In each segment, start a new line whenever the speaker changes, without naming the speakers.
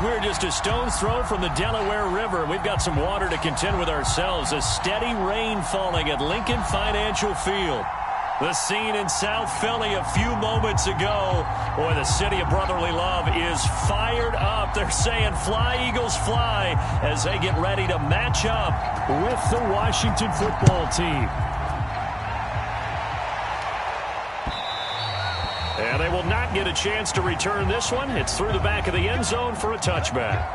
We're just a stone's throw from the Delaware River. We've got some water to contend with ourselves. A steady rain falling at Lincoln Financial Field. The scene in South Philly a few moments ago. Boy, the city of brotherly love is fired up. They're saying fly, Eagles, fly, as they get ready to match up with the Washington football team. And they will not get a chance to return this one. It's through the back of the end zone for a touchback.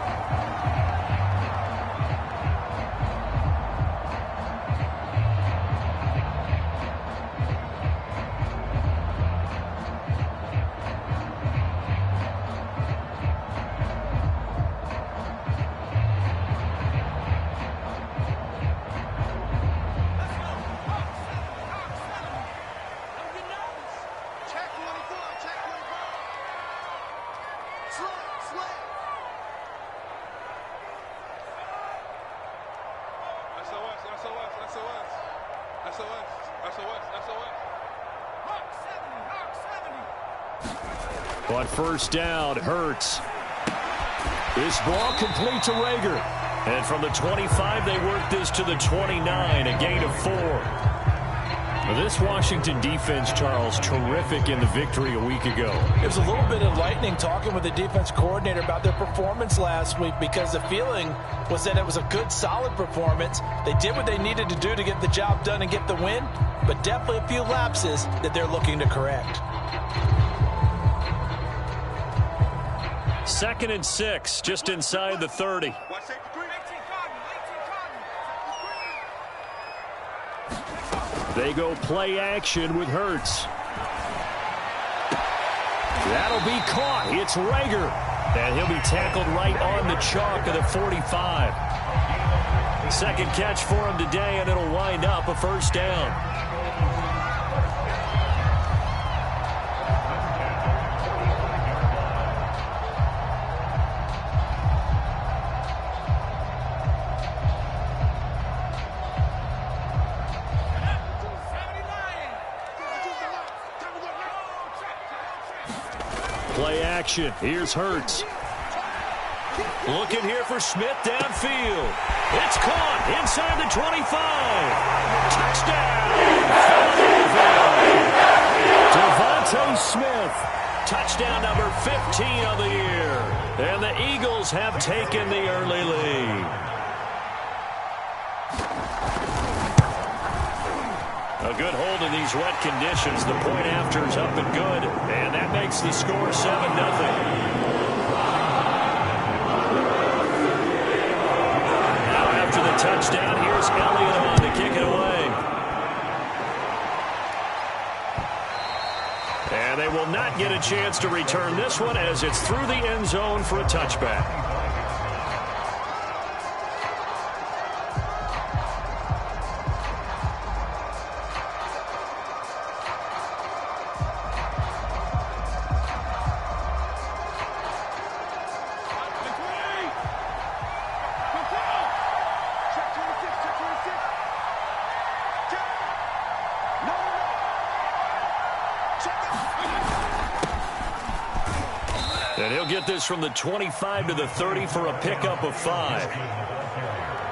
On first down, Hurts. This ball complete to Rager. And from the 25, they work this to the 29, a gain of 4. This Washington defense, Charles, terrific in the victory a week ago.
It was a little bit enlightening talking with the defense coordinator about their performance last week, because the feeling was that it was a good, solid performance. They did what they needed to do to get the job done and get the win, but definitely a few lapses that they're looking to correct.
2nd and 6, just inside the 30. They go play action with Hurts. That'll be caught. It's Rager. And he'll be tackled right on the chalk of the 45. Second catch for him today, and it'll wind up a first down. Play action. Here's Hurts. Looking here for Smith downfield. It's caught inside the 25. Touchdown. Devontae Smith. Touchdown number 15 of the year. And the Eagles have taken the early lead. A good hold in these wet conditions. The point after is up and good. And that makes the score 7-0. Now after the touchdown, here's Elliott on to kick it away. And they will not get a chance to return this one, as it's through the end zone for a touchback. And he'll get this from the 25 to the 30 for a pickup of 5.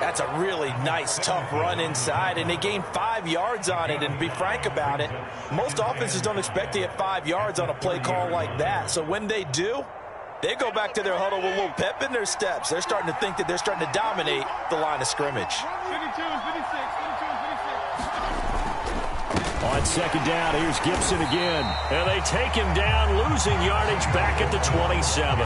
That's a really nice, tough run inside, and they gained 5 yards on it. And to be frank about it, most offenses don't expect to get 5 yards on a play call like that. So when they do, they go back to their huddle with a little pep in their steps. They're starting to think that they're starting to dominate the line of scrimmage.
52 and 56, 52 and 56.
On second down, here's Gibson again. And they take him down, losing yardage back at the 27.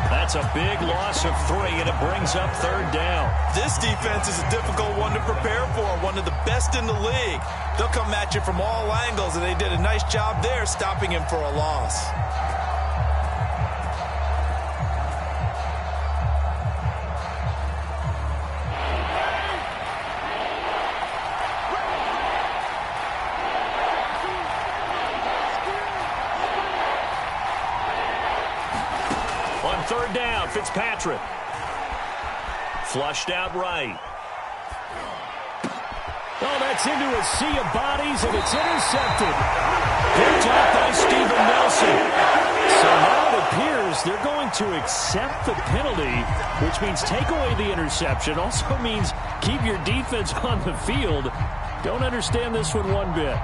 That's a big loss of 3, and it brings up third down.
This defense is a difficult one to prepare for, one of the best in the league. They'll come at you from all angles, and they did a nice job there stopping him for a loss.
Third down, Fitzpatrick. Flushed out right. Oh, that's into a sea of bodies, and it's intercepted. Picked up by Steven Nelson. So now it appears they're going to accept the penalty, which means take away the interception. Also means keep your defense on the field. Don't understand this one bit.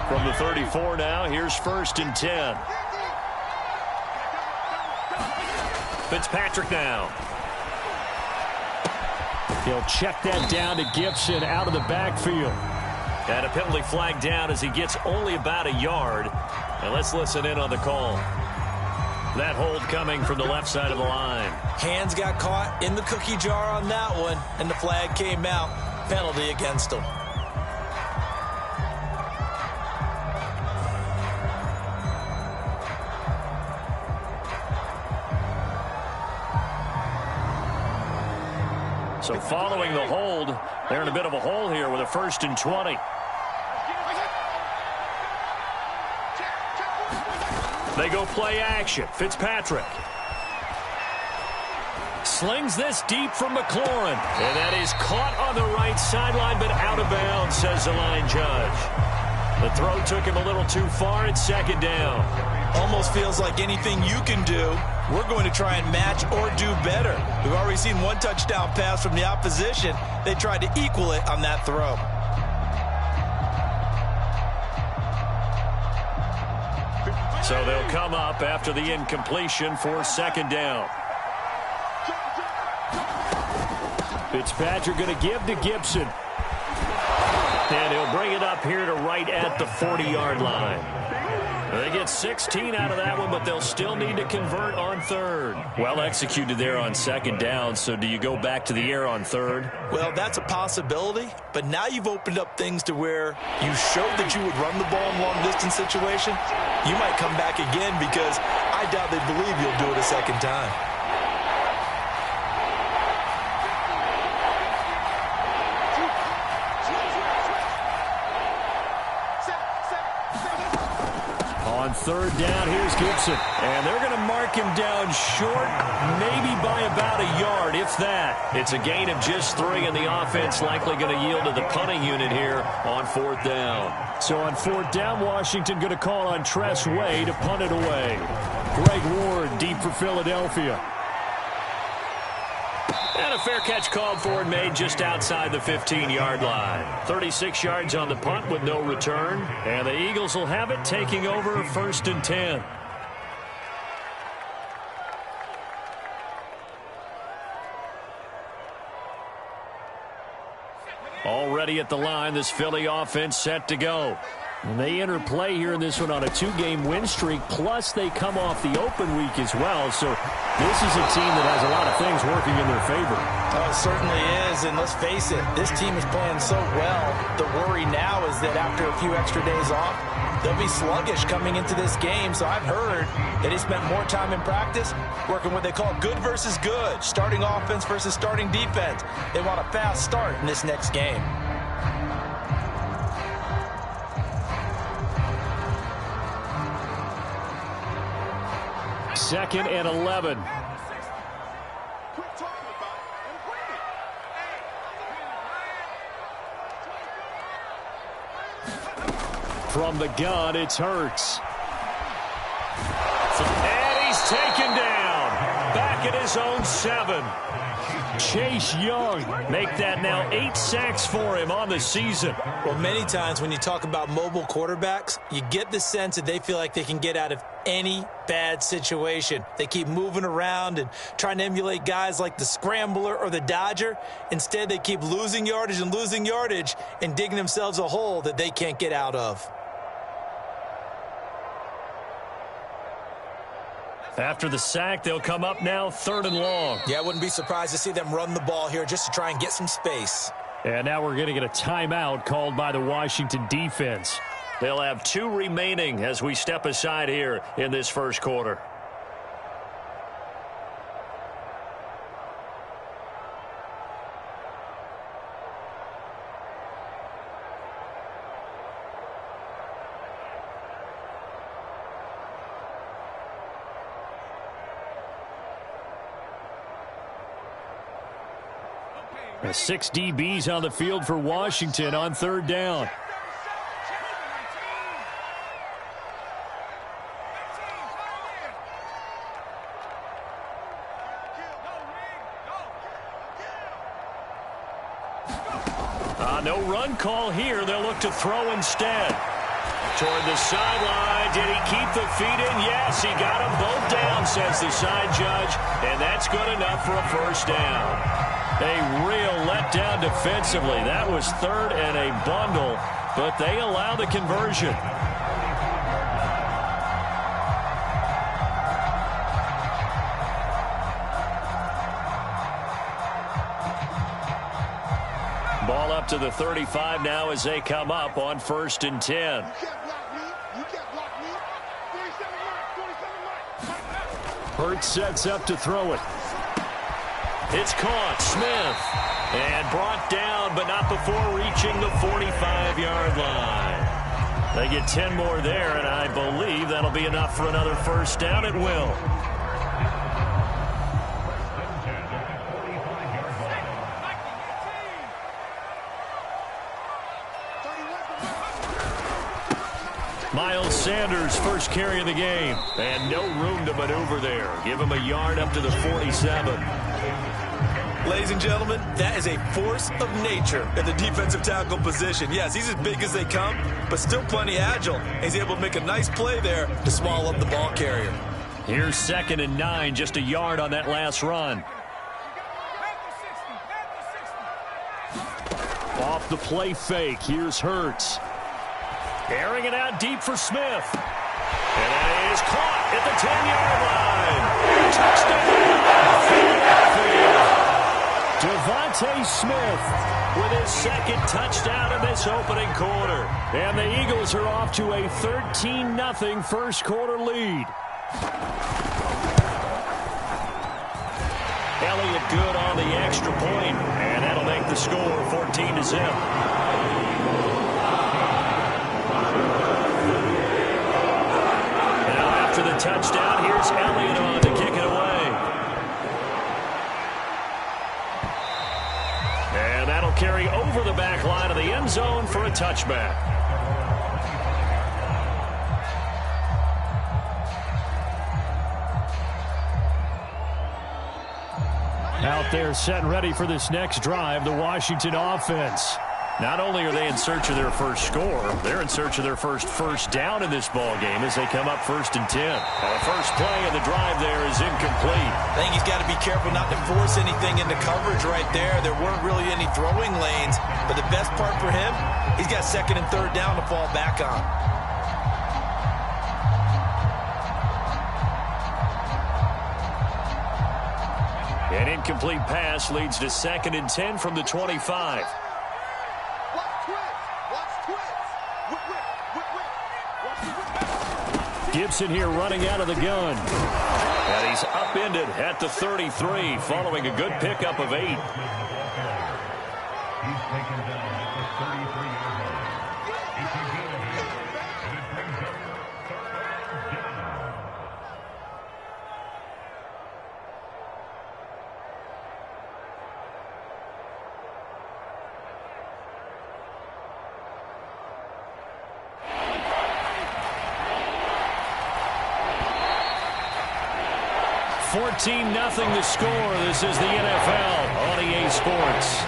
From the 34 now, here's 1st and 10. Fitzpatrick now. He'll check that down to Gibson out of the backfield. And a penalty flag down as he gets only about a yard. And let's listen in on the call. That hold coming from the left side of the line.
Hands got caught in the cookie jar on that one, and the flag came out. Penalty against him.
So following the hold, they're in a bit of a hole here with a 1st and 20. They go play action. Fitzpatrick slings this deep from McLaurin. And that is caught on the right sideline, but out of bounds, says the line judge. The throw took him a little too far. It's 2nd down.
Almost feels like anything you can do, we're going to try and match or do better. We've already seen one touchdown pass from the opposition. They tried to equal it on that throw.
So they'll come up after the incompletion for 2nd down. Fitzpatrick going to give to Gibson. And he'll bring it up here to right at the 40-yard line. They get 16 out of that one, but they'll still need to convert on 3rd. Well executed there on 2nd down, so do you go back to the air on 3rd?
Well, that's a possibility, but now you've opened up things to where you showed that you would run the ball in long-distance situation. You might come back again because I doubt they believe you'll do it a 2nd time.
On 3rd down, here's Gibson. And they're going to mark him down short, maybe by about a yard, if that. It's a gain of just 3, and the offense likely going to yield to the punting unit here on 4th down. So on 4th down, Washington going to call on Tress Way to punt it away. Greg Ward deep for Philadelphia. And a fair catch called for and made just outside the 15-yard line. 36 yards on the punt with no return. And the Eagles will have it, taking over 1st and 10. Already at the line, this Philly offense set to go. And they enter play here in this one on a 2-game win streak, plus they come off the open week as well. So this is a team that has a lot of things working in their favor.
Oh, it certainly is, and let's face it, this team is playing so well. The worry now is that after a few extra days off, they'll be sluggish coming into this game. So I've heard that he spent more time in practice working what they call good versus good, starting offense versus starting defense. They want a fast start in this next game.
2nd and 11. From the gun, it's Hurts. And he's taken down. Back at his own 7. Chase Young make that now 8 sacks for him on the season.
Well, many times when you talk about mobile quarterbacks, you get the sense that they feel like they can get out of any bad situation. They keep moving around and trying to emulate guys like the Scrambler or the Dodger. Instead, they keep losing yardage and digging themselves a hole that they can't get out of.
After the sack, they'll come up now 3rd and long.
Yeah, I wouldn't be surprised to see them run the ball here just to try and get some space.
And now we're going to get a timeout called by the Washington defense. They'll have 2 remaining as we step aside here in this first quarter. The 6 DBs on the field for Washington on 3rd down. No run call here. They'll look to throw instead. Toward the sideline. Did he keep the feet in? Yes, he got them both down, says the side judge. And that's good enough for a first down. A real letdown defensively. That was third and a bundle, but they allow the conversion. Ball up to the 35 now as they come up on 1st and 10. Hurts sets up to throw it. It's caught. Smith. And brought down, but not before reaching the 45-yard line. They get 10 more there, and I believe that'll be enough for another first down. It will. Miles Sanders, first carry of the game. And no room to maneuver there. Give him a yard up to the 47.
Ladies and gentlemen, that is a force of nature at the defensive tackle position. Yes, he's as big as they come, but still plenty agile. He's able to make a nice play there to swallow up the ball carrier.
Here's 2nd and 9, just a yard on that last run. Off the play fake, here's Hurts. Airing it out deep for Smith. And that is caught at the 10-yard line. Touchdown. Devontae Smith with his 2nd touchdown in this opening quarter. And the Eagles are off to a 13-0 first quarter lead. Elliott good on the extra point, and that'll make the score 14-0. The touchdown. Here's Elliott on to kick it away. And that'll carry over the back line of the end zone for a touchback. Out there set and ready for this next drive, the Washington offense. Not only are they in search of their first score, they're in search of their first down in this ball game as they come up 1st and 10. Now the first play of the drive there is incomplete.
I think he's got to be careful not to force anything into coverage right there. There weren't really any throwing lanes, but the best part for him, he's got 2nd and 3rd down to fall back on.
An incomplete pass leads to 2nd and 10 from the 25. Gibson here running out of the gun. And he's upended at the 33 following a good pickup of 8.
He's taken down at the 33-yard line.
It's 14-0 the score. This is the NFL on EA Sports.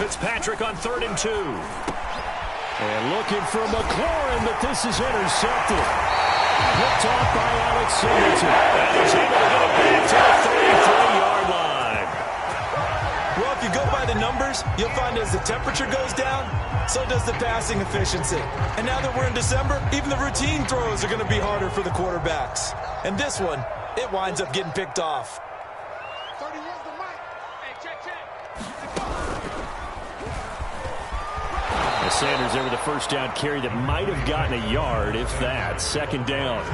Fitzpatrick on 3rd and 2. And looking for McLaurin, but this is intercepted. Picked off by Alex Singleton. And he's able to get it back to the 33-yard line.
Well, if you go by the numbers, you'll find as the temperature goes down, so does the passing efficiency. And now that we're in December, even the routine throws are going to be harder for the quarterbacks. And this one, it winds up getting picked off.
Sanders there with a first down carry that might have gotten a yard, if that. 2nd down.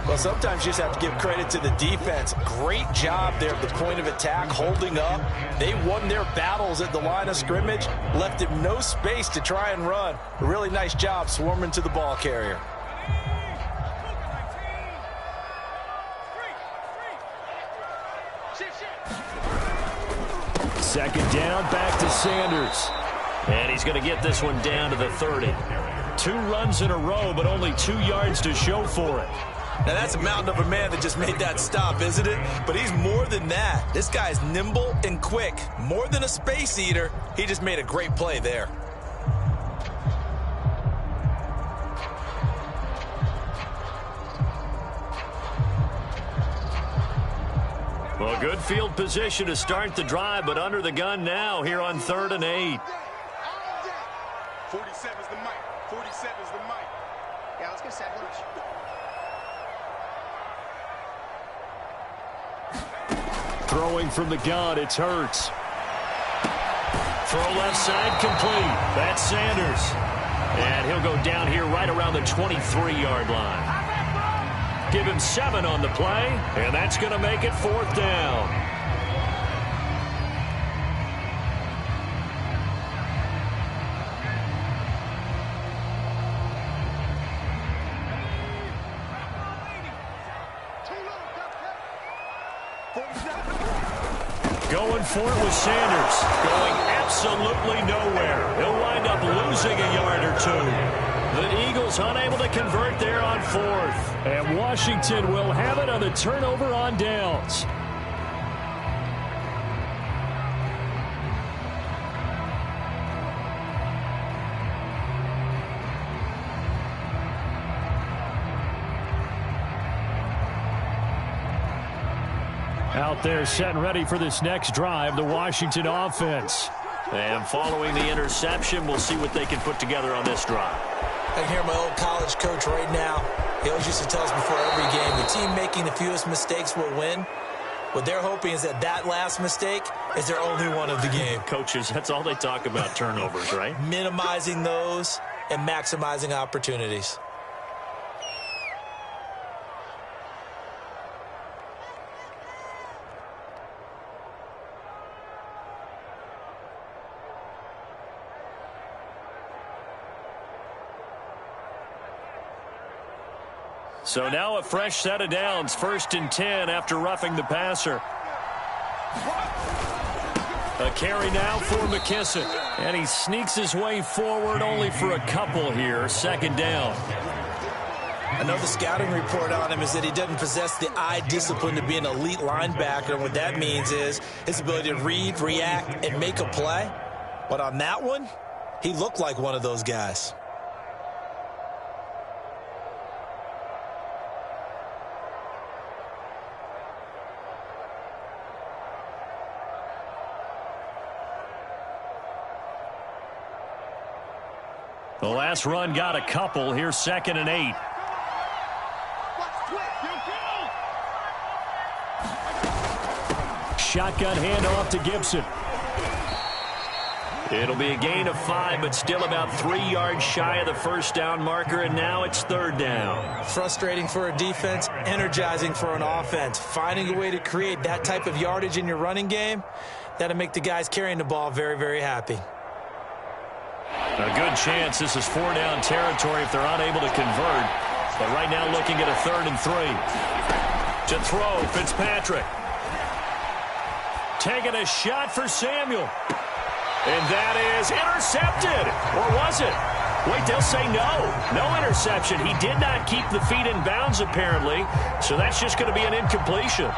Well, sometimes you just have to give credit to the defense. Great job there at the point of attack, holding up. They won their battles at the line of scrimmage, left him no space to try and run. A really nice job swarming to the ball carrier.
Second down, back to Sanders. And he's going to get this one down to the 30. 2 runs in a row, but only 2 yards to show for it.
Now, that's a mountain of a man that just made that stop, isn't it? But he's more than that. This guy's nimble and quick. More than a space eater, he just made a great play there.
Well, good field position to start the drive, but under the gun now here on 3rd and 8.
47's the mic. 47's the mic. Yeah, let's get set.
Throwing from the gun, it's Hurts. Throw left side complete. That's Sanders. And he'll go down here right around the 23-yard line. Give him 7 on the play, and that's going to make it 4th down. Going for it with Sanders. Going absolutely nowhere. He'll wind up losing a yard or 2. The Eagles unable to convert there on 4th. And Washington will have it on the turnover on downs. Out there set and ready for this next drive, the Washington offense. And following the interception, we'll see what they can put together on this drive.
I can hear my old college coach right now. He always used to tell us before every game, the team making the fewest mistakes will win. What they're hoping is that that last mistake is their only one of the game.
Coaches, that's all they talk about, turnovers, right?
Minimizing those and maximizing opportunities.
So now a fresh set of downs, 1st and 10 after roughing the passer. A carry now for McKissick. And he sneaks his way forward only for a couple here, 2nd down.
I know the scouting report on him is that he doesn't possess the eye discipline to be an elite linebacker. And what that means is his ability to read, react, and make a play. But on that one, he looked like one of those guys.
The last run got a couple. Here's 2nd and 8. Shotgun handoff to Gibson. It'll be a gain of 5, but still about 3 yards shy of the 1st down marker, and now it's 3rd down.
Frustrating for a defense, energizing for an offense. Finding a way to create that type of yardage in your running game, that'll make the guys carrying the ball very, very happy.
A good chance this is 4-down territory if they're unable to convert. But right now looking at a 3rd and 3. To throw, Fitzpatrick. Taking a shot for Samuel. And that is intercepted. Or was it? Wait, they'll say no. No interception. He did not keep the feet in bounds, apparently. So that's just going to be an incompletion.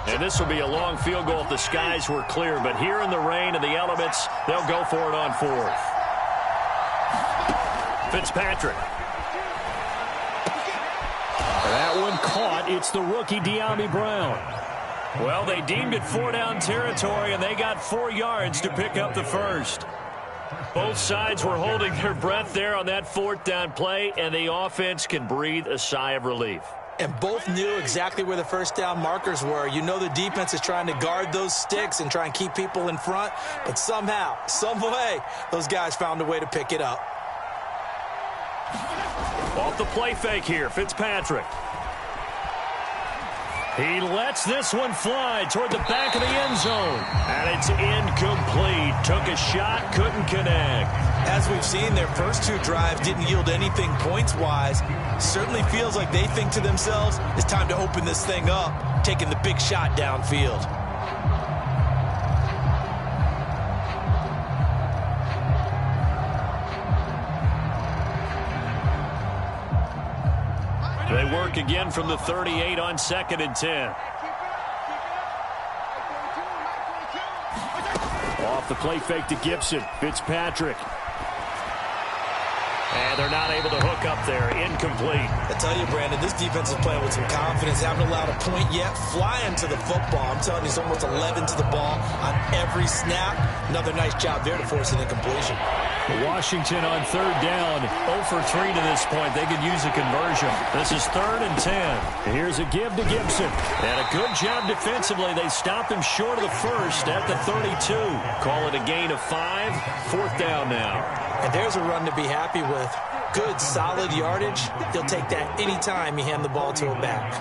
And this will be a long field goal if the skies were clear. But here in the rain and the elements, they'll go for it on 4th. Fitzpatrick. That one caught. It's the rookie De'Ami Brown. Well, they deemed it 4-down territory, and they got 4 yards to pick up the 1st. Both sides were holding their breath there on that fourth down play, and the offense can breathe a sigh of relief.
And both knew exactly where the first down markers were. You know the defense is trying to guard those sticks and try and keep people in front, but somehow, some way, those guys found a way to pick it up.
Off the play fake here, Fitzpatrick. He lets this one fly toward the back of the end zone. And it's incomplete. Took a shot, couldn't connect.
As we've seen, their first two drives didn't yield anything points-wise. Certainly feels like they think to themselves, it's time to open this thing up, taking the big shot downfield.
They work again from the 38 on 2nd and 10. Off the play fake to Gibson. Fitzpatrick. And they're not able to hook up there. Incomplete.
I tell you, Brandon, this defense is playing with some confidence. Haven't allowed a point yet. Flying to the football. I'm telling you, it's almost 11 to the ball on every snap. Another nice job there to force an incompletion.
Washington on 3rd down. 0 for 3 to this point. They could use a conversion. This is 3rd and 10. Here's a give to Gibson. And a good job defensively. They stop him short of the first at the 32. Call it a gain of 5. 4th down now.
And there's a run to be happy with. Good, solid yardage. He'll take that anytime you hand the ball to a back.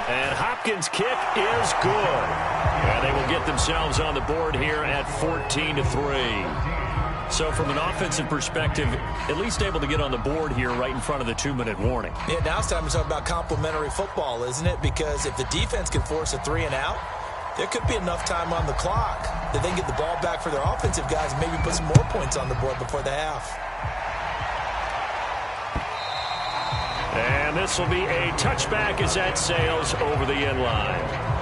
And Hopkins' kick is good. And they will get themselves on the board here at 14-3. So from an offensive perspective, at least able to get on the board here right in front of the 2-minute warning.
Yeah, now it's time to talk about complementary football, isn't it? Because if the defense can force a 3 and out, there could be enough time on the clock that they can get the ball back for their offensive guys and maybe put some more points on the board before the half.
And this will be a touchback as that sails over the end line.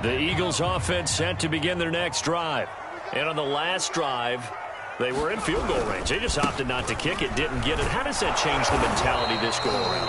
The Eagles offense set to begin their next drive. And on the last drive, they were in field goal range. They just opted not to kick it, didn't get it. How does that change the mentality this go around?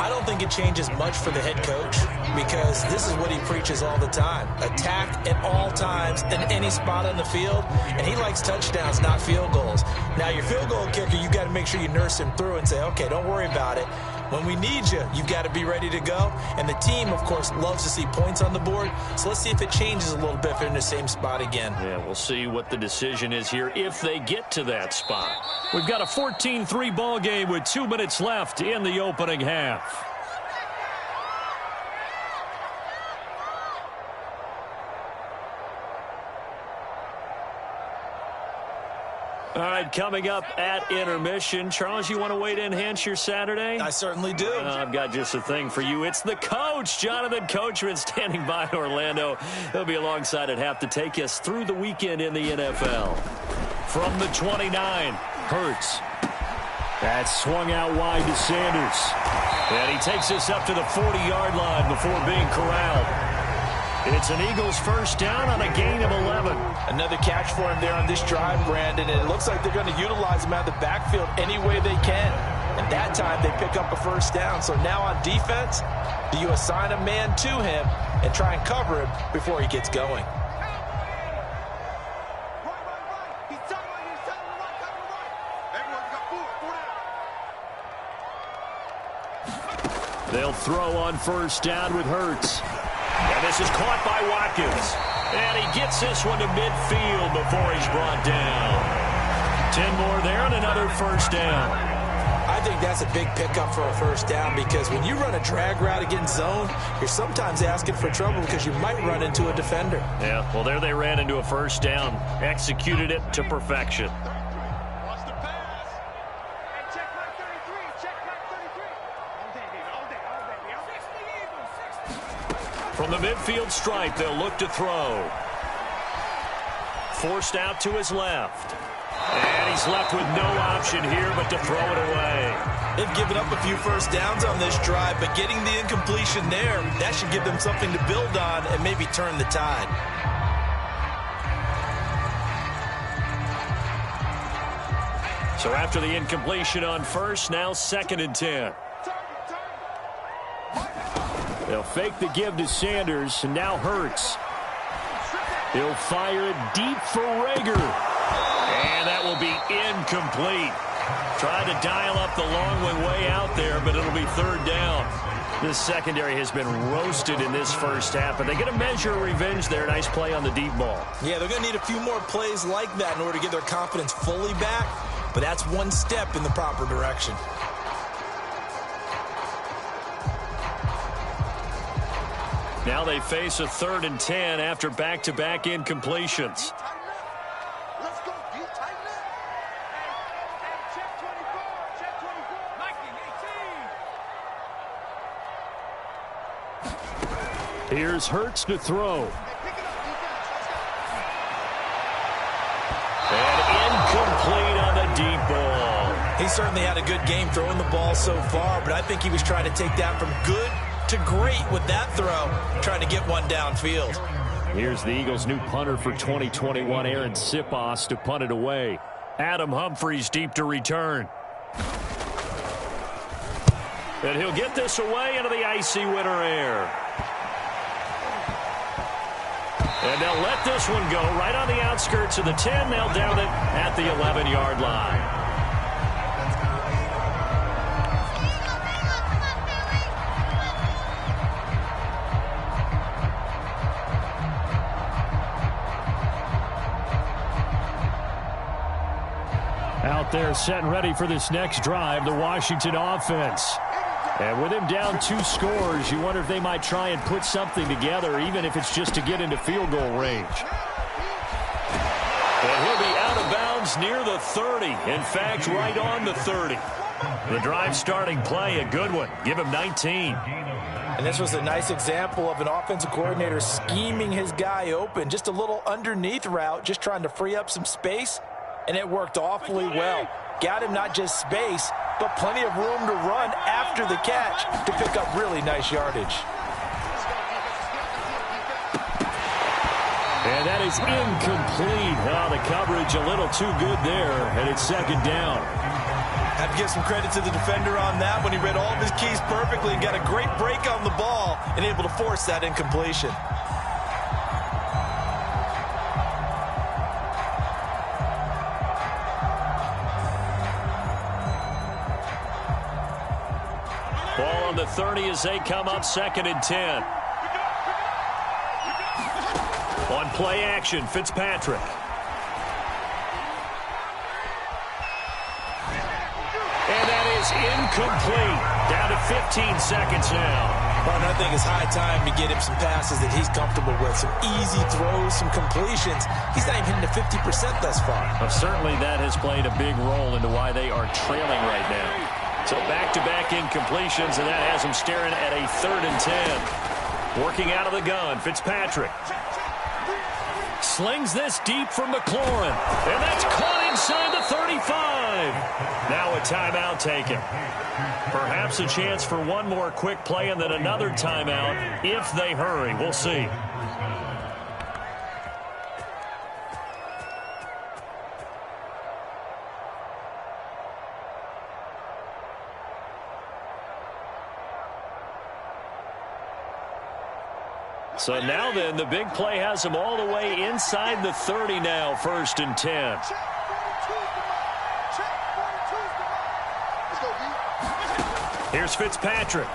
I don't think it changes much for the head coach because this is what he preaches all the time. Attack at all times in any spot on the field, and he likes touchdowns, not field goals. Now, your field goal kicker, you've got to make sure you nurse him through and say, okay, don't worry about it. When we need you, you've got to be ready to go. And the team, of course, loves to see points on the board. So let's see if it changes a little bit if they're in the same spot again.
Yeah, we'll see what the decision is here if they get to that spot. We've got a 14-3 ball game with 2 minutes left in the opening half. All right, coming up at intermission. Charles, you want to wait to enhance your Saturday?
I certainly do.
I've got just a thing for you. It's the coach, Jonathan Coachman, standing by in Orlando. He'll be alongside at half to take us through the weekend in the NFL. From the 29, Hurts. That's swung out wide to Sanders. And he takes us up to the 40-yard line before being corralled. It's an Eagles first down on a gain of 11.
Another catch for him there on this drive, Brandon, and it looks like they're going to utilize him out of the backfield any way they can. And that time they pick up a first down. So now on defense, do you assign a man to him and try and cover him before he gets going?
They'll throw on first down with Hurts. And this is caught by Watkins. And he gets this one to midfield before he's brought down. 10 more there and another first down.
I think that's a big pickup for a first down because when you run a drag route against zone, you're sometimes asking for trouble because you might run into a defender.
Yeah, well, there they ran into a first down. Executed it to perfection. From the midfield stripe, they'll look to throw. Forced out to his left. And he's left with no option here but to throw it away.
They've given up a few first downs on this drive, but getting the incompletion there, that should give them something to build on and maybe turn the tide.
So after the incompletion on first, now 2nd and 10. They'll fake the give to Sanders, and now Hurts. He'll fire it deep for Rager. And that will be incomplete. Trying to dial up the long way out there, but it'll be 3rd down. This secondary has been roasted in this first half, but they get a measure of revenge there. Nice play on the deep ball.
Yeah, they're going to need a few more plays like that in order to get their confidence fully back, but that's one step in the proper direction.
Now they face a 3rd and 10 after back-to-back incompletions.
Let's go, D. Tighten up. Hey, check 24. Check 24. Mikey, 18.
Here's Hurts to throw.
Hey, pick it up, defense.
And
Let's go.
incomplete on the deep ball.
He certainly had a good game throwing the ball so far, but I think he was trying to take that from good to great with that throw, trying to get one downfield.
Here's the Eagles' new punter for 2021, Aaron Sipos, to punt it away. Adam Humphries deep to return. And he'll get this away into the icy winter air. And they'll let this one go right on the outskirts of the 10. They'll down it at the 11-yard line. Out there set and ready for this next drive, the Washington offense. And with him down 2 scores, you wonder if they might try and put something together, even if it's just to get into field goal range. And he'll be out of bounds near the 30. In fact, right on the 30. The drive starting play, a good one. Give him 19.
And this was a nice example of an offensive coordinator scheming his guy open. Just a little underneath route, just trying to free up some space. And it worked awfully well. Got him not just space, but plenty of room to run after the catch to pick up really nice yardage.
And that is incomplete. Oh, the coverage a little too good there, and it's 2nd down.
Have to give some credit to the defender on that when he read all of his keys perfectly and got a great break on the ball and able to force that incompletion.
Ball on the 30 as they come up 2nd and 10. On play action, Fitzpatrick. And that is incomplete. Down to 15 seconds now.
Well, and I think it's high time to get him some passes that he's comfortable with. Some easy throws, some completions. He's not even hitting to 50% thus far.
Well, certainly that has played a big role into why they are trailing right now. So back-to-back incompletions, and that has him staring at a 3rd and 10. Working out of the gun, Fitzpatrick. Slings this deep from McLaurin. And that's caught inside the 35. Now a timeout taken. Perhaps a chance for one more quick play and then another timeout if they hurry. We'll see. So now then, the big play has them all the way inside the 30 now, 1st and 10. Here's Fitzpatrick.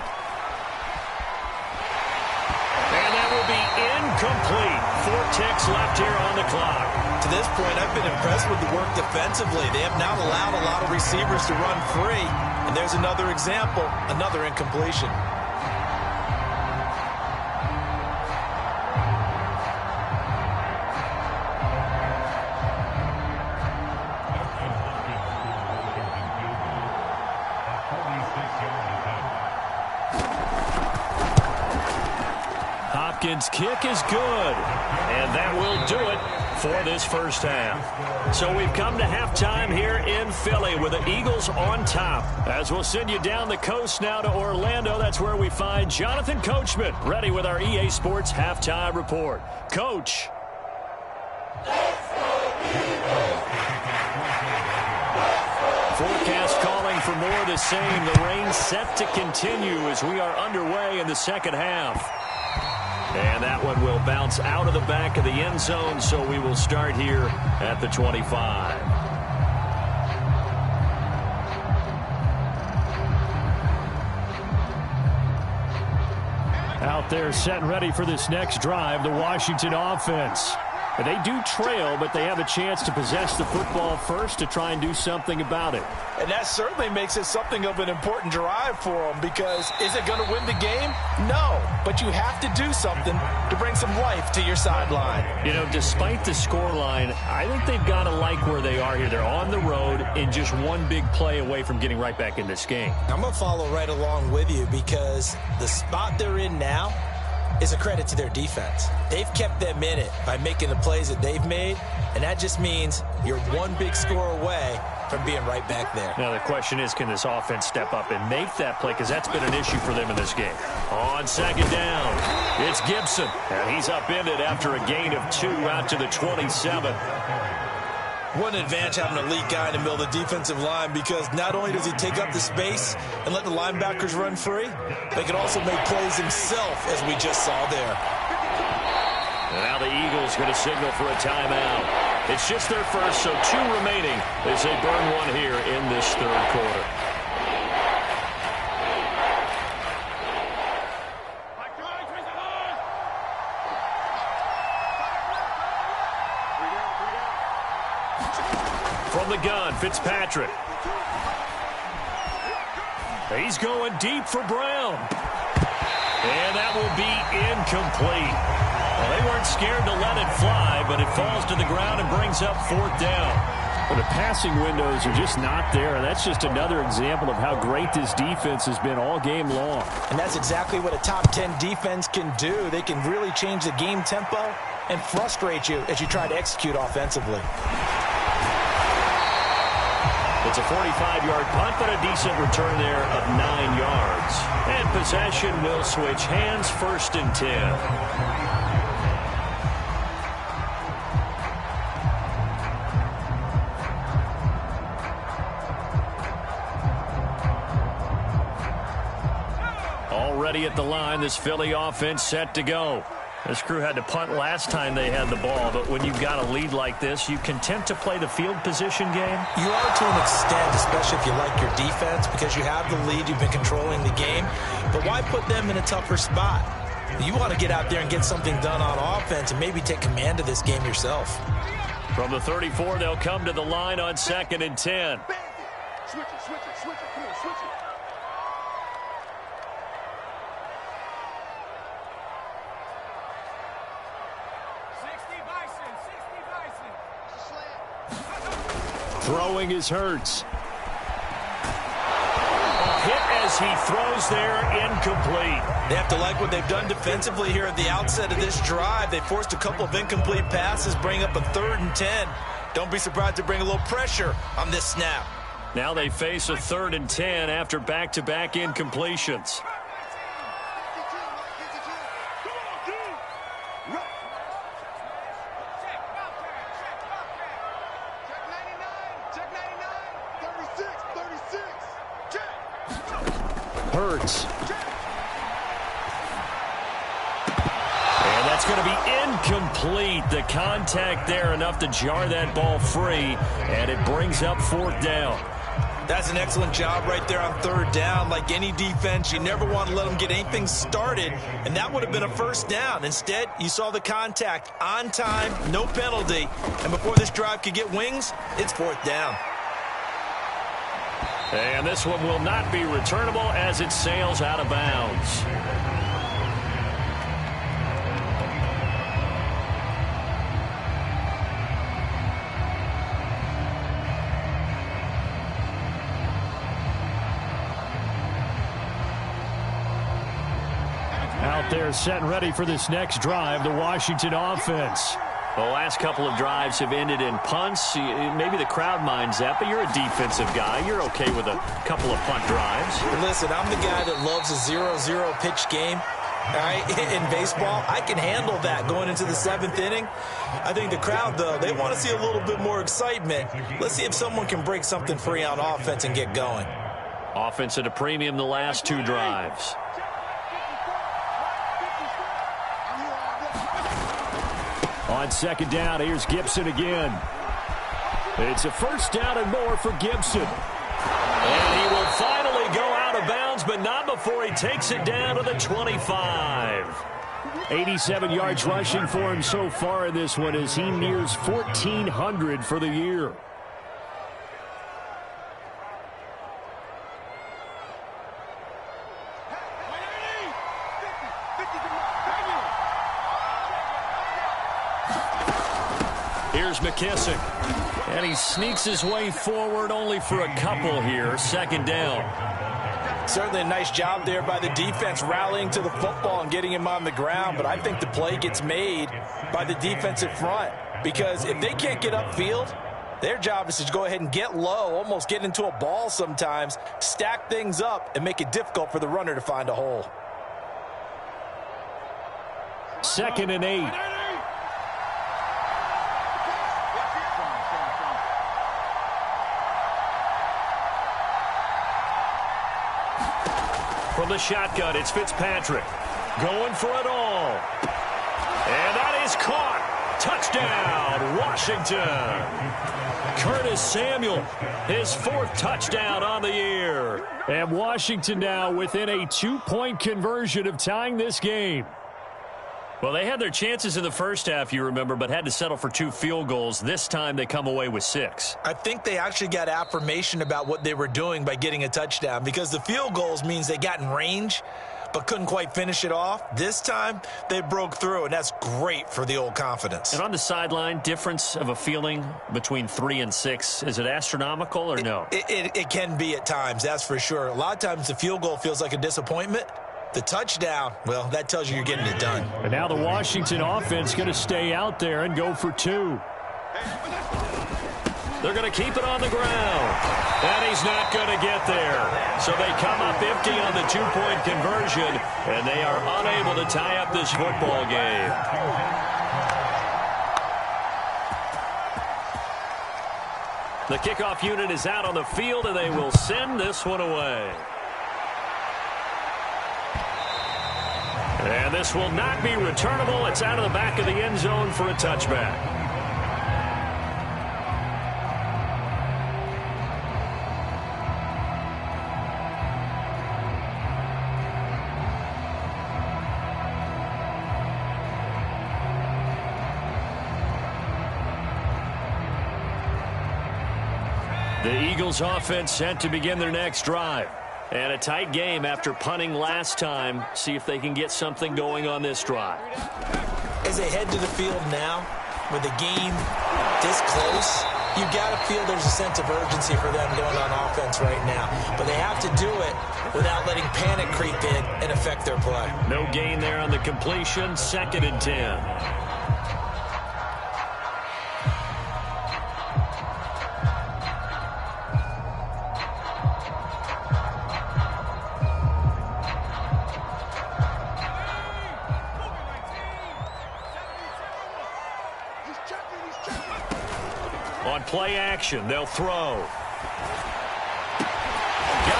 And that will be incomplete. 4 ticks left here on the clock.
To this point, I've been impressed with the work defensively. They have not allowed a lot of receivers to run free. And there's another example, another incompletion.
Hopkins' kick is good, and that will do it for this first half. So we've come to halftime here in Philly with the Eagles on top. As we'll send you down the coast now to Orlando, that's where we find Jonathan Coachman ready with our EA Sports halftime report. Coach. Forecast calling for more of the same. The rain set to continue as we are underway in the second half. And that one will bounce out of the back of the end zone, so we will start here at the 25. Out there set and ready for this next drive, the Washington offense. They do trail, but they have a chance to possess the football first to try and do something about it.
And that certainly makes it something of an important drive for them, because is it going to win the game? No, but you have to do something to bring some life to your sideline.
You know, despite the scoreline, I think they've got to like where they are here. They're on the road and just one big play away from getting right back in this game.
I'm going to follow right along with you, because the spot they're in now is a credit to their defense. They've kept them in it by making the plays that they've made, and that just means you're one big score away from being right back there.
Now the question is, can this offense step up and make that play, because that's been an issue for them in this game. On second down, it's Gibson, and he's upended after a gain of 2 out to the 27.
What an advantage having a elite guy in the middle of the defensive line, because not only does he take up the space and let the linebackers run free, they can also make plays himself, as we just saw there.
And now the Eagles going to signal for a timeout. It's just their first, so 2 remaining as they burn one here in this third quarter. From the gun, Fitzpatrick. He's going deep for Brown. And that will be incomplete. Well, they weren't scared to let it fly, but it falls to the ground and brings up 4th down. Well, the passing windows are just not there. That's just another example of how great this defense has been all game long.
And that's exactly what a top 10 defense can do. They can really change the game tempo and frustrate you as you try to execute offensively.
It's a 45-yard punt, but a decent return there of 9 yards. And possession will switch hands, 1st and 10. Already at the line, this Philly offense set to go. This crew had to punt last time they had the ball, but when you've got a lead like this, you content to play the field position game?
You are to an extent, especially if you like your defense, because you have the lead, you've been controlling the game. But why put them in a tougher spot? You want to get out there and get something done on offense and maybe take command of this game yourself.
From the 34, they'll come to the line on 2nd and 10.
Switch it, switch it, switch it. Come on, switch it.
Throwing is Hurts. A hit as he throws there, incomplete.
They have to like what they've done defensively here at the outset of this drive. They forced a couple of incomplete passes, bring up a 3rd and 10. Don't be surprised to bring a little pressure on this snap.
Now they face a 3rd and 10 after back-to-back incompletions. Hurts. And that's going to be incomplete. The contact there enough to jar that ball free, and it brings up 4th down.
That's an excellent job right there on 3rd down. Like any defense, you never want to let them get anything started, and that would have been a 1st down. Instead, you saw the contact on time, no penalty, and before this drive could get wings, it's 4th down.
And this one will not be returnable as it sails out of bounds. Out there set and ready for this next drive, the Washington offense. The last couple of drives have ended in punts. Maybe the crowd minds that, but you're a defensive guy. You're okay with a couple of punt drives.
Listen, I'm the guy that loves a 0-0 pitch game. All right, in baseball, I can handle that going into the 7th inning. I think the crowd, though, they want to see a little bit more excitement. Let's see if someone can break something free on offense and get going.
Offense at a premium the last 2 drives. On 2nd down, here's Gibson again. It's a 1st down and more for Gibson. And he will finally go out of bounds, but not before he takes it down to the 25. 87 yards rushing for him so far in this one as he nears 1,400 for the year. Here's McKissick. And he sneaks his way forward only for a couple here. 2nd down.
Certainly a nice job there by the defense rallying to the football and getting him on the ground. But I think the play gets made by the defensive front. Because if they can't get upfield, their job is to go ahead and get low, almost get into a ball sometimes, stack things up, and make it difficult for the runner to find a hole.
2nd and 8. From the shotgun, it's Fitzpatrick. Going for it all. And that is caught. Touchdown, Washington. Curtis Samuel, his 4th touchdown on the year. And Washington now within a 2-point conversion of tying this game. Well, they had their chances in the first half, you remember, but had to settle for 2 field goals. This time they come away with 6.
I think they actually got affirmation about what they were doing by getting a touchdown, because the field goals means they got in range but couldn't quite finish it off. This time they broke through, and that's great for the old confidence.
And on the sideline, difference of a feeling between 3 and 6, is it astronomical or no?
It can be at times, that's for sure. A lot of times the field goal feels like a disappointment. The touchdown, well, that tells you you're getting it done.
And now the Washington offense going to stay out there and go for 2. They're going to keep it on the ground. And he's not going to get there. So they come up empty on the 2-point conversion, and they are unable to tie up this football game. The kickoff unit is out on the field, and they will send this one away. And this will not be returnable. It's out of the back of the end zone for a touchback. The Eagles offense set to begin their next drive. And a tight game after punting last time. See if they can get something going on this drive.
As they head to the field now, with the game this close, you got to feel there's a sense of urgency for them going on offense right now. But they have to do it without letting panic creep in and affect their play.
No gain there on the completion. 2nd and 10. On play action, they'll throw. Got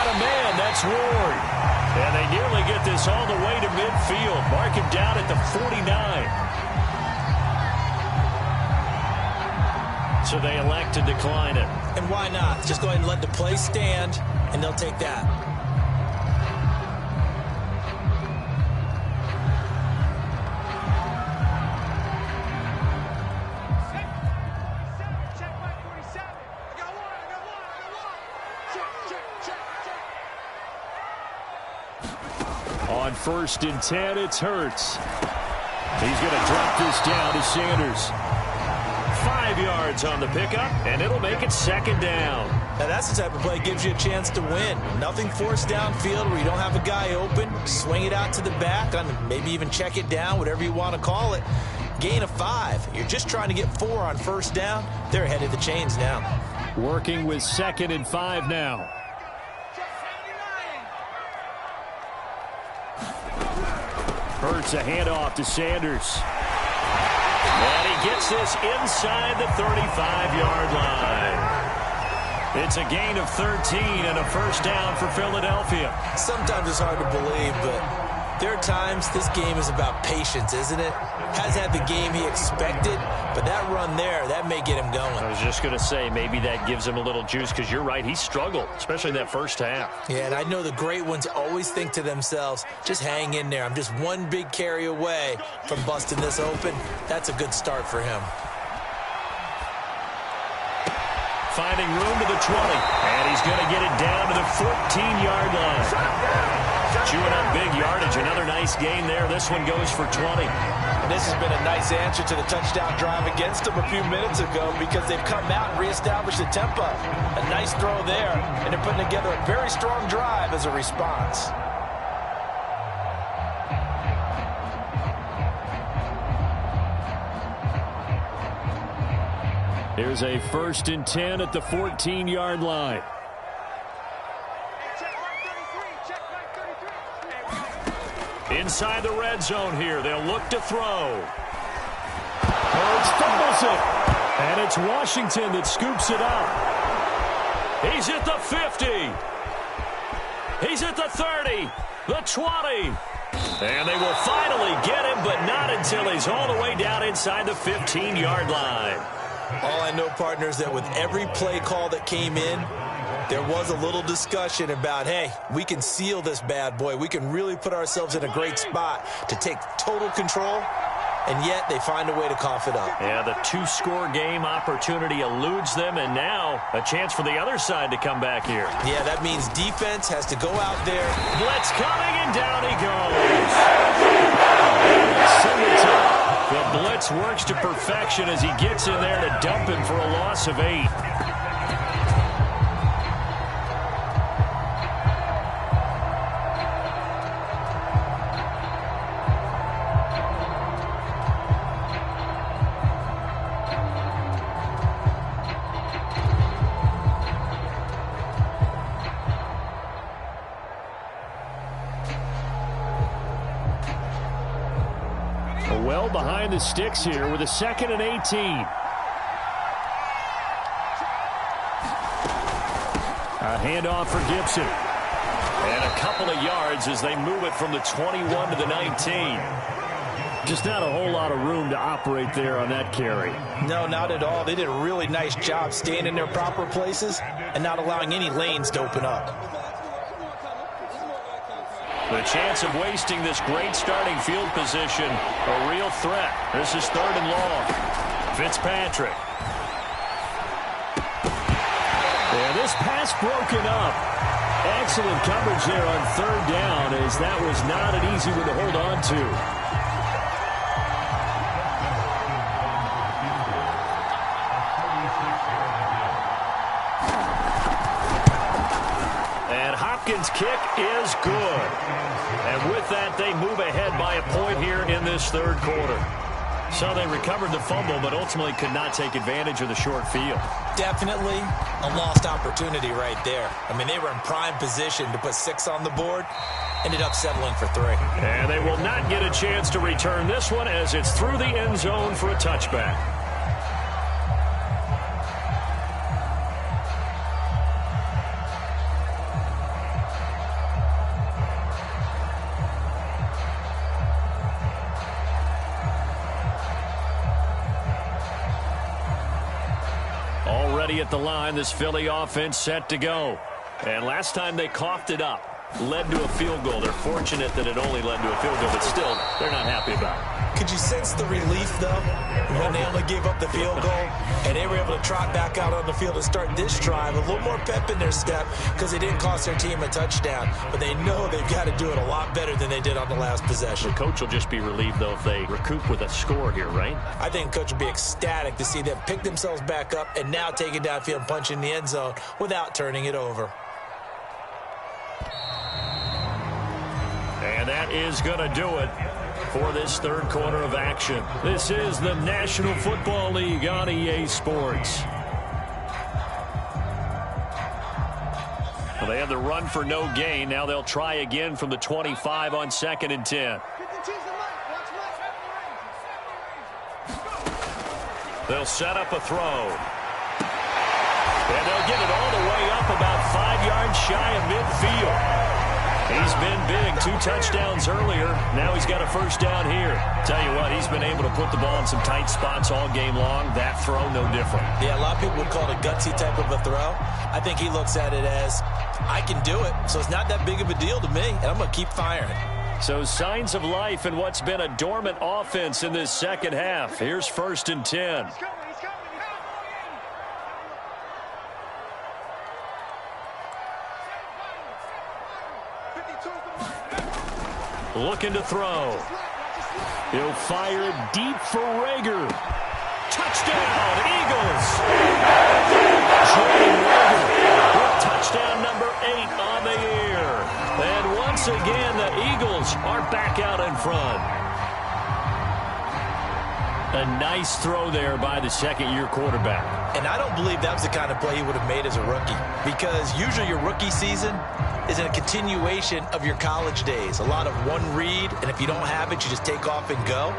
a man, that's Ward. And they nearly get this all the way to midfield. Mark him down at the 49. So they elect to decline it.
And why not? Just go ahead and let the play stand, and they'll take that.
On 1st and 10, it's Hurts. He's going to drop this down to Sanders. 5 yards on the pickup, and it'll make it 2nd down.
Now that's the type of play that gives you a chance to win. Nothing forced downfield where you don't have a guy open. Swing it out to the back, maybe even check it down, whatever you want to call it. gain of 5. You're just trying to get 4 on first down. They're ahead of the chains now.
Working with 2nd and 5 now. Hurts a handoff to Sanders. And he gets this inside the 35-yard line. It's a gain of 13 and a first down for Philadelphia.
Sometimes it's hard to believe, but there are times this game is about patience, isn't it? Hasn't had the game he expected, but that run there, that may get him going.
I was just going to say, maybe that gives him a little juice, because you're right, he struggled, especially in that first half.
Yeah, and I know the great ones always think to themselves, just hang in there. I'm just one big carry away from busting this open. That's a good start for him.
Finding room to the 20, and he's going to get it down to the 14-yard line. Chewing up big yardage. Another nice gain there. This one goes for 20.
And this has been a nice answer to the touchdown drive against them a few minutes ago, because they've come out and reestablished the tempo. A nice throw there, and they're putting together a very strong drive as a response.
Here's a 1st and 10 at the 14-yard line. Inside the red zone here. They'll look to throw. Hurts fumbles it. And it's Washington that scoops it up. He's at the 50. He's at the 30. The 20. And they will finally get him, but not until he's all the way down inside the 15-yard line.
All I know, partner, is that with every play call that came in, there was a little discussion about, hey, we can seal this bad boy. We can really put ourselves in a great spot to take total control, and yet they find a way to cough it up.
Yeah, the 2-score game opportunity eludes them, and now a chance for the other side to come back here.
Yeah, that means defense has to go out there.
Blitz coming, and down he goes. The blitz works to perfection as he gets in there to dump him for a loss of 8. Well behind the sticks here with a 2nd and 18. A handoff for Gibson. And a couple of yards as they move it from the 21 to the 19. Just not a whole lot of room to operate there on that carry.
No, not at all. They did a really nice job staying in their proper places and not allowing any lanes to open up.
The chance of wasting this great starting field position, a real threat. This is 3rd and long. Fitzpatrick. And this pass broken up. Excellent coverage there on 3rd down, as that was not an easy one to hold on to. Hopkins' kick is good. And with that, they move ahead by a point here in this 3rd quarter. So they recovered the fumble, but ultimately could not take advantage of the short field.
Definitely a lost opportunity right there. I mean, they were in prime position to put 6 on the board. Ended up settling for 3.
And they will not get a chance to return this one, as it's through the end zone for a touchback. Already at the line, this Philly offense set to go. And last time they coughed it up, led to a field goal. They're fortunate that it only led to a field goal, but still, they're not happy about it.
Could you sense the relief, though, when they only gave up the field goal and they were able to trot back out on the field and start this drive? A little more pep in their step because they didn't cost their team a touchdown, but they know they've got to do it a lot better than they did on the last possession.
The coach will just be relieved, though, if they recoup with a score here, right?
I think coach will be ecstatic to see them pick themselves back up and now take it downfield and punch in the end zone without turning it over.
And that is going to do it. for this third quarter of action. This is the National Football League on EA Sports. Well, they had the run for no gain. Now they'll try again from the 25 on 2nd and 10. They'll set up a throw. And they'll get it all the way up about 5 yards shy of midfield. He's been big. 2 touchdowns earlier. Now he's got a first down here. Tell you what, he's been able to put the ball in some tight spots all game long. That throw, no different.
Yeah, a lot of people would call it a gutsy type of a throw. I think he looks at it as, I can do it, so it's not that big of a deal to me, and I'm going to keep firing.
So signs of life in what's been a dormant offense in this second half. Here's 1st and 10. Looking to throw. He'll fire deep for Rager. Touchdown, Eagles! Jordan Rager with touchdown number 8 on the year. And once again, the Eagles are back out in front. A nice throw there by the second-year quarterback.
And I don't believe that was the kind of play he would have made as a rookie, because usually your rookie season is a continuation of your college days. A lot of one read, and if you don't have it, you just take off and go.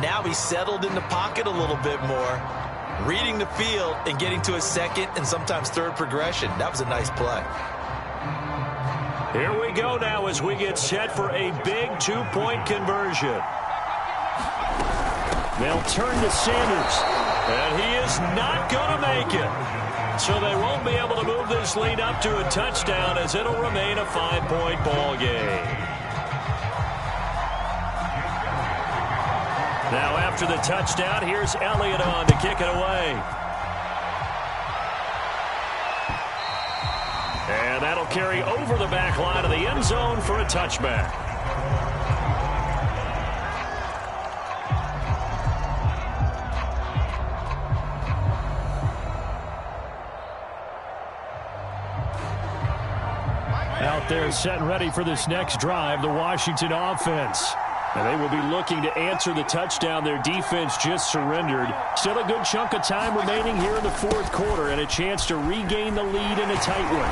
Now he's settled in the pocket a little bit more, reading the field and getting to his second and sometimes third progression. That was a nice play.
Here we go now as we get set for a big 2-point conversion. They'll turn to Sanders, and he is not going to make it. So they won't be able to move this lead up to a touchdown, as it'll remain a 5-point ball game. Now after the touchdown, here's Elliott on to kick it away. And that'll carry over the back line of the end zone for a touchback. Out there set and ready for this next drive, the Washington offense. And they will be looking to answer the touchdown their defense just surrendered. Still a good chunk of time remaining here in the fourth quarter, and a chance to regain the lead in a tight one.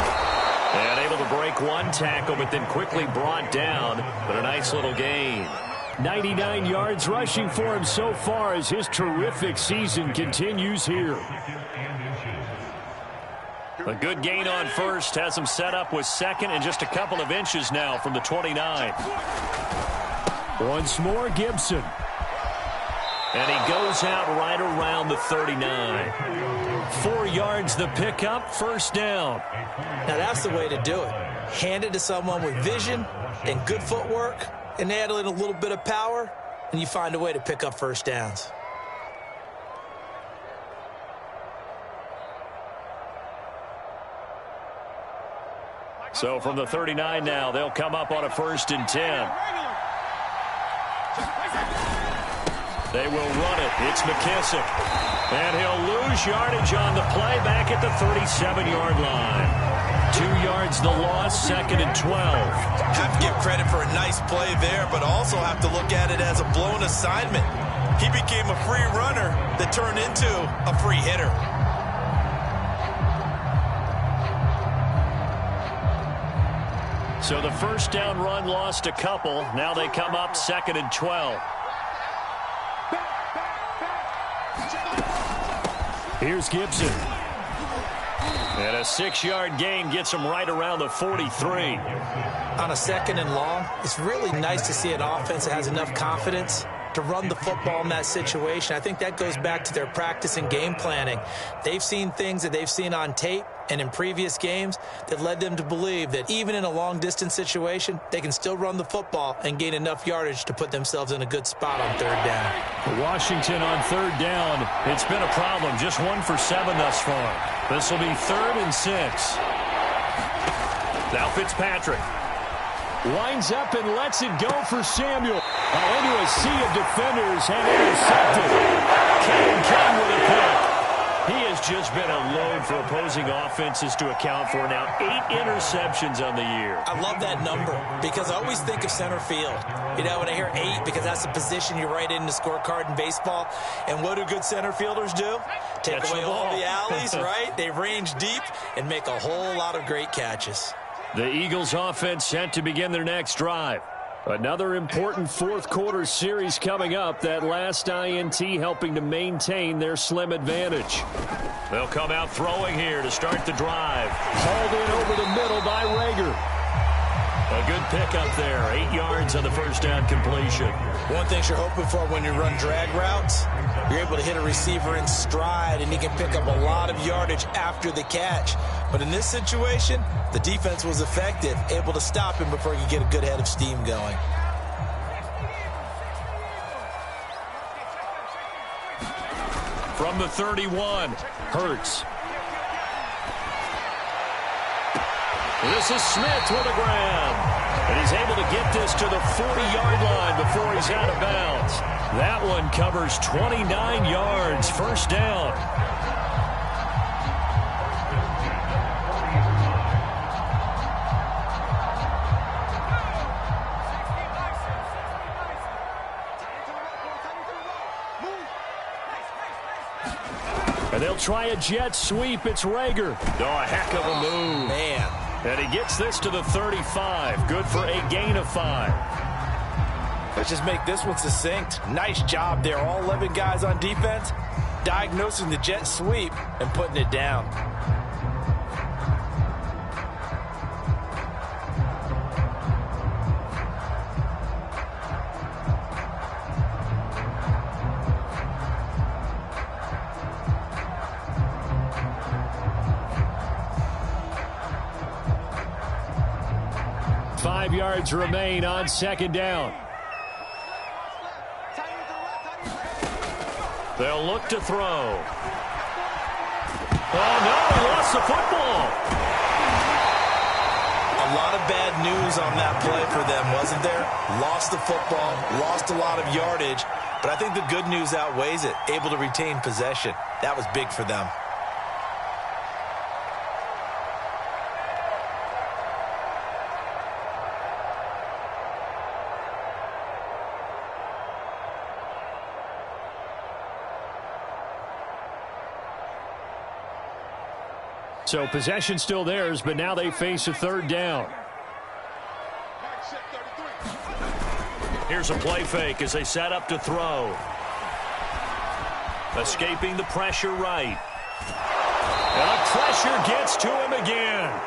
And able to break one tackle, but then quickly brought down. But a nice little gain. 99 yards rushing for him so far as his terrific season continues here. A good gain on first, has him set up with second and just a couple of inches now from the 29. Once more, Gibson. And he goes out right around the 39. 4 yards the pickup, first down.
Now that's the way to do it. Hand it to someone with vision and good footwork, and add in a little bit of power, and you find a way to pick up first downs.
So from the 39 now, they'll come up on a 1st and 10. They will run it. It's McKissick. And he'll lose yardage on the play back at the 37-yard line. 2 yards the loss, 2nd and 12.
Have to give credit for a nice play there, but also have to look at it as a blown assignment. He became a free runner that turned into a free hitter.
So the first down run lost a couple. Now they come up 2nd and 12. Here's Gibson. And a 6-yard gain gets him right around the 43.
On a 2nd and long, it's really nice to see an offense that has enough confidence to run the football in that situation. I think that goes back to their practice and game planning. They've seen things that they've seen on tape and in previous games that led them to believe that even in a long-distance situation, they can still run the football and gain enough yardage to put themselves in a good spot on 3rd down.
Washington on 3rd down. It's been a problem. Just 1 for 7 thus far. This will be 3rd and 6. Now Fitzpatrick winds up and lets it go for Samuel. Now into a sea of defenders and intercepted. King with a pick. He has just been a load for opposing offenses to account for. Now 8 interceptions on the year.
I love that number because I always think of center field. You know, when I hear 8, because that's the position you write in the scorecard in baseball. And what do good center fielders do? Take away all the alleys, right? They range deep and make a whole lot of great catches.
The Eagles offense set to begin their next drive. Another important fourth-quarter series coming up. That last INT helping to maintain their slim advantage. They'll come out throwing here to start the drive. Hauled in over the middle by Rager. A good pickup there. 8 yards on the first down completion.
One thing you're hoping for when you run drag routes, you're able to hit a receiver in stride, and he can pick up a lot of yardage after the catch. But in this situation, the defense was effective, able to stop him before he could get a good head of steam going.
From the 31, Hurts. This is Smith with a grab. And he's able to get this to the 40-yard line before he's out of bounds. That one covers 29 yards, first down. And they'll try a jet sweep. It's Rager. Oh, a heck of a move.
Man.
And he gets this to the 35. Good for a gain of 5.
Let's just make this one succinct. Nice job there. All 11 guys on defense diagnosing the jet sweep and putting it down.
Yards remain on second down. They'll look to throw. Oh, no, he lost the football.
A lot of bad news on that play for them, wasn't there? Lost the football, lost a lot of yardage, but I think the good news outweighs it. Able to retain possession. That was big for them.
So possession still theirs, but now they face a third down. Here's a play fake as they set up to throw. Escaping the pressure right. And the pressure gets to him again.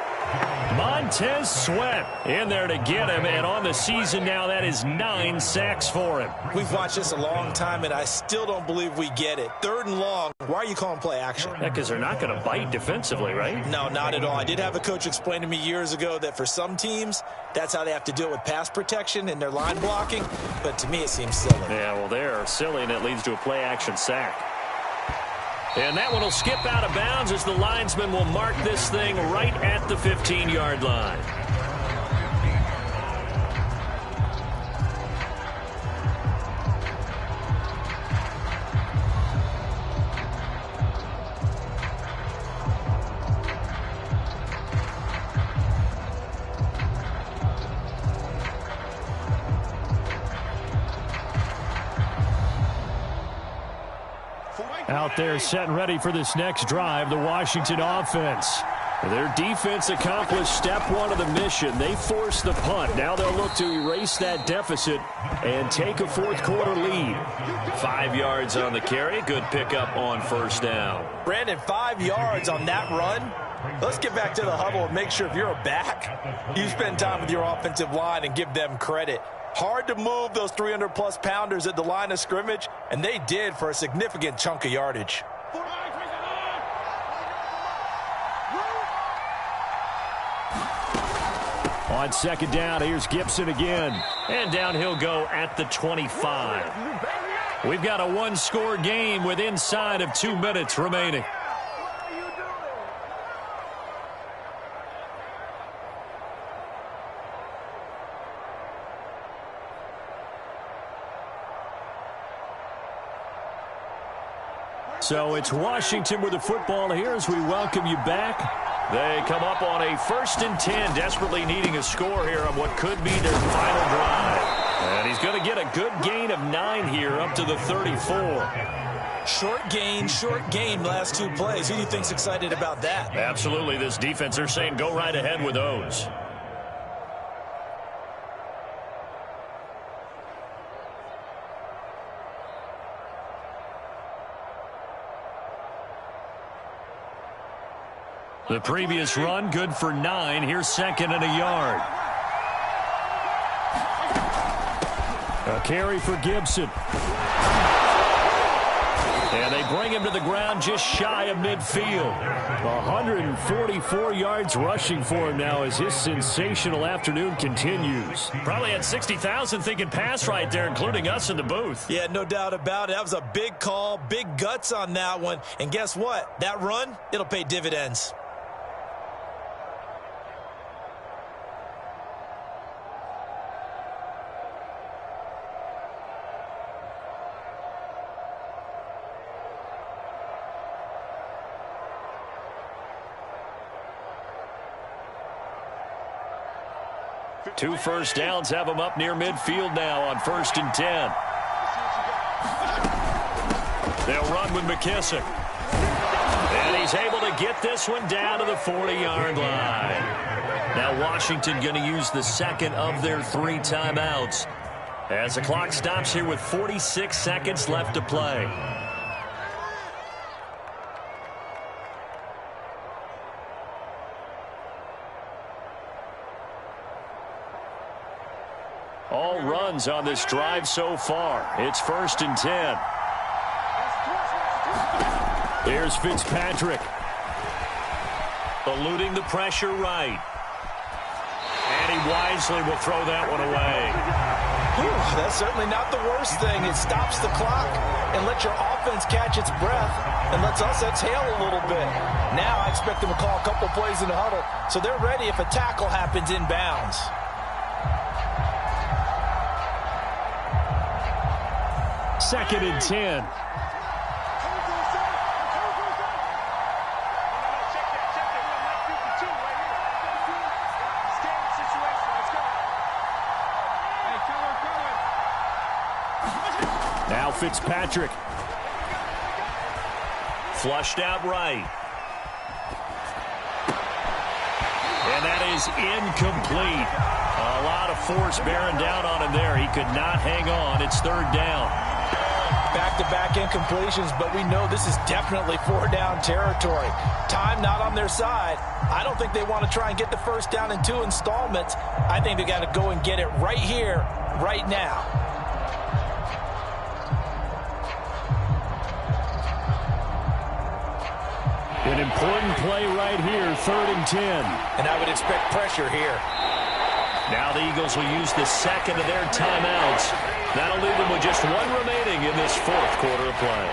Montez Sweat in there to get him, and on the season now, that is 9 sacks for him.
We've watched this a long time, and I still don't believe we get it. 3rd and long. Why are you calling play action?
Yeah, because they're not going to bite defensively, right?
No, not at all. I did have a coach explain to me years ago that for some teams, that's how they have to deal with pass protection and their line blocking. But to me, it seems silly.
Yeah, well, they're silly, and it leads to a play action sack. And that one will skip out of bounds as the linesman will mark this thing right at the 15-yard line. Out there set and ready for this next drive, the Washington offense. Their defense accomplished step 1 of the mission. They forced the punt. Now they'll look to erase that deficit and take a fourth-quarter lead. 5 yards on the carry. Good pickup on first down.
Brandon, 5 yards on that run. Let's get back to the huddle and make sure if you're a back, you spend time with your offensive line and give them credit. Hard to move those 300-plus pounders at the line of scrimmage, and they did for a significant chunk of yardage.
On second down, here's Gibson again. And down he'll go at the 25. We've got a one-score game with inside of 2 minutes remaining. So it's Washington with the football here as we welcome you back. They come up on a 1st and 10, desperately needing a score here on what could be their final drive. And he's going to get a good gain of 9 here up to the 34.
Short gain, last 2 plays. Who do you think's excited about that?
Absolutely, this defense, they're saying go right ahead with those. The previous run, good for 9. Here's 2nd and a yard. A carry for Gibson. And they bring him to the ground just shy of midfield. 144 yards rushing for him now as his sensational afternoon continues. Probably had 60,000 thinking pass right there, including us in the booth.
Yeah, no doubt about it. That was a big call, big guts on that one. And guess what? That run, it'll pay dividends.
Two first downs have him up near midfield now on 1st and 10. They'll run with McKissick. And he's able to get this one down to the 40-yard line. Now Washington going to use the 2nd of their 3 timeouts as the clock stops here with 46 seconds left to play. All runs on this drive so far. It's 1st and 10. Here's Fitzpatrick. Eluding the pressure right. And he wisely will throw that one away.
Whew, that's certainly not the worst thing. It stops the clock and lets your offense catch its breath and lets us exhale a little bit. Now I expect them to call a couple plays in the huddle so they're ready if a tackle happens inbounds.
2nd and 10. Now Fitzpatrick. Flushed out right. And that is incomplete. A lot of force bearing down on him there. He could not hang on. It's 3rd down.
Back-to-back incompletions, but we know this is definitely 4-down territory. Time not on their side. I don't think they want to try and get the 1st down in 2 installments. I think they got to go and get it right here, right now.
An important play right here, 3rd and 10.
And I would expect pressure here.
Now the Eagles will use the 2nd of their timeouts. That'll leave them with just 1 remaining in this 4th quarter of play.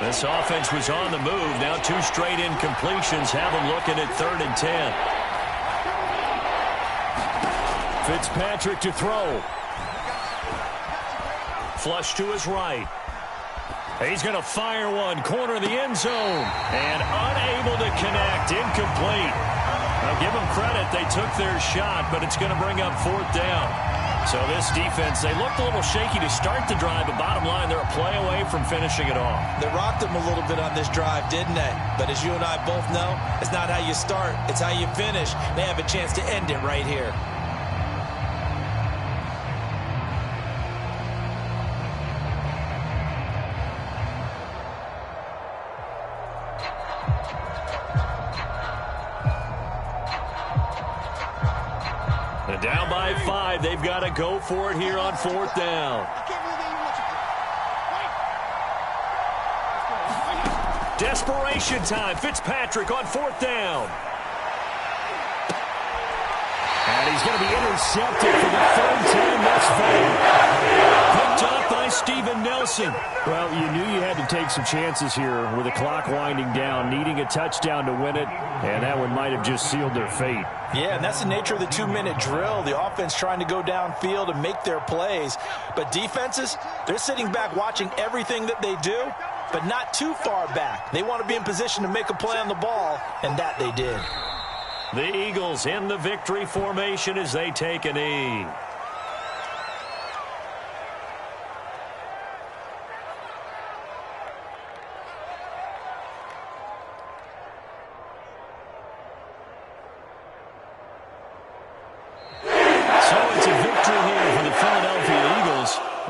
This offense was on the move. Now 2 straight incompletions have them looking at 3rd and 10. Fitzpatrick to throw. Flush to his right. He's going to fire one. Corner of the end zone. And unable to connect. Incomplete. Now give them credit. They took their shot, but it's going to bring up 4th down. So this defense, they looked a little shaky to start the drive, but bottom line, they're a play away from finishing it off.
They rocked them a little bit on this drive, didn't they? But as you and I both know, it's not how you start, it's how you finish. They have a chance to end it right here.
Down by 5. They've got to go for it here on 4th down. Desperation time. Fitzpatrick on 4th down. And he's going to be intercepted for the 3rd time. That's fair. Picked up missing.
Well, you knew you had to take some chances here with the clock winding down, needing a touchdown to win it, and that one might have just sealed their fate.
Yeah, and that's the nature of the 2-minute drill. The offense trying to go downfield and make their plays. But defenses, they're sitting back watching everything that they do, but not too far back. They want to be in position to make a play on the ball, and that they did.
The Eagles in the victory formation as they take a knee.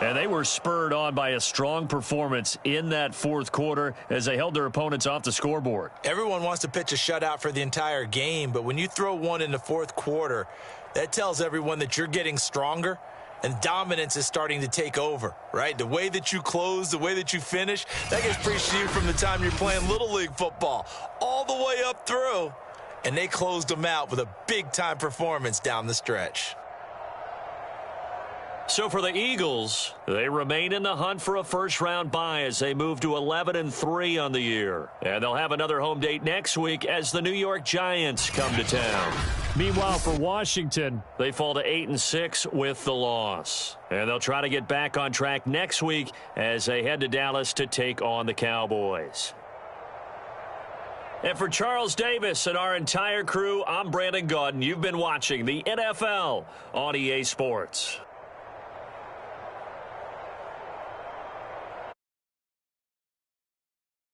And they were spurred on by a strong performance in that fourth quarter as they held their opponents off the scoreboard.
Everyone wants to pitch a shutout for the entire game, but when you throw one in the fourth quarter, that tells everyone that you're getting stronger and dominance is starting to take over, right? The way that you close, the way that you finish, that gets preached to you from the time you're playing Little League football all the way up through. And they closed them out with a big-time performance down the stretch.
So for the Eagles, they remain in the hunt for a first-round bye as they move to 11-3 on the year. And they'll have another home date next week as the New York Giants come to town.
Meanwhile, for Washington,
they fall to 8-6 with the loss. And they'll try to get back on track next week as they head to Dallas to take on the Cowboys. And for Charles Davis and our entire crew, I'm Brandon Gaudin. You've been watching the NFL on EA Sports.